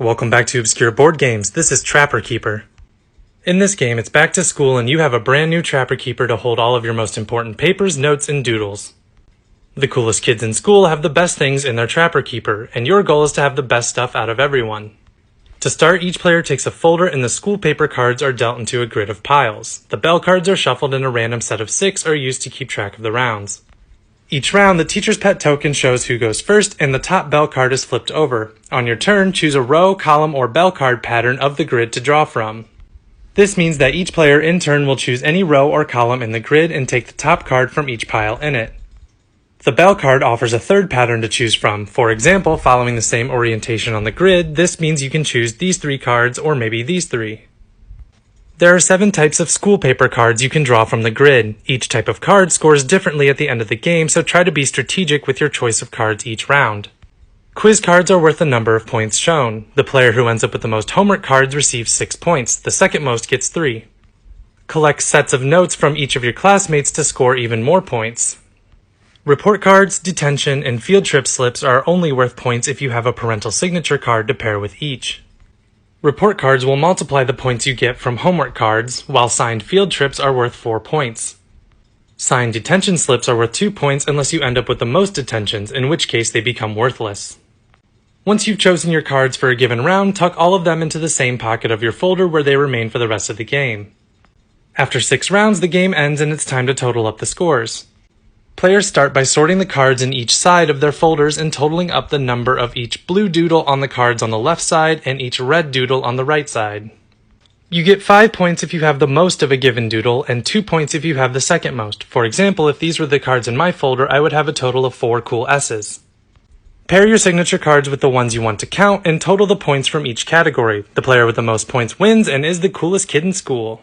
Welcome back to Obscure Board Games. This is Trapper Keeper. In this game, it's back to school and you have a brand new Trapper Keeper to hold all of your most important papers, notes, and doodles. The coolest kids in school have the best things in their Trapper Keeper, and your goal is to have the best stuff out of everyone. To start, each player takes a folder and the school paper cards are dealt into a grid of piles. The bell cards are shuffled and a random set of 6 are used to keep track of the rounds. Each round, the teacher's pet token shows who goes first, and the top bell card is flipped over. On your turn, choose a row, column, or bell card pattern of the grid to draw from. This means that each player in turn will choose any row or column in the grid and take the top card from each pile in it. The bell card offers a third pattern to choose from. For example, following the same orientation on the grid, this means you can choose these 3 cards or maybe these 3. There are 7 types of school paper cards you can draw from the grid. Each type of card scores differently at the end of the game, so try to be strategic with your choice of cards each round. Quiz cards are worth the number of points shown. The player who ends up with the most homework cards receives 6 points. The second most gets 3. Collect sets of notes from each of your classmates to score even more points. Report cards, detention, and field trip slips are only worth points if you have a parental signature card to pair with each. Report cards will multiply the points you get from homework cards, while signed field trips are worth 4 points. Signed detention slips are worth 2 points unless you end up with the most detentions, in which case they become worthless. Once you've chosen your cards for a given round, tuck all of them into the same pocket of your folder where they remain for the rest of the game. After 6 rounds, the game ends and it's time to total up the scores. Players start by sorting the cards in each side of their folders and totaling up the number of each blue doodle on the cards on the left side and each red doodle on the right side. You get 5 points if you have the most of a given doodle and 2 points if you have the second most. For example, if these were the cards in my folder, I would have a total of 4 cool S's. Pair your signature cards with the ones you want to count and total the points from each category. The player with the most points wins and is the coolest kid in school.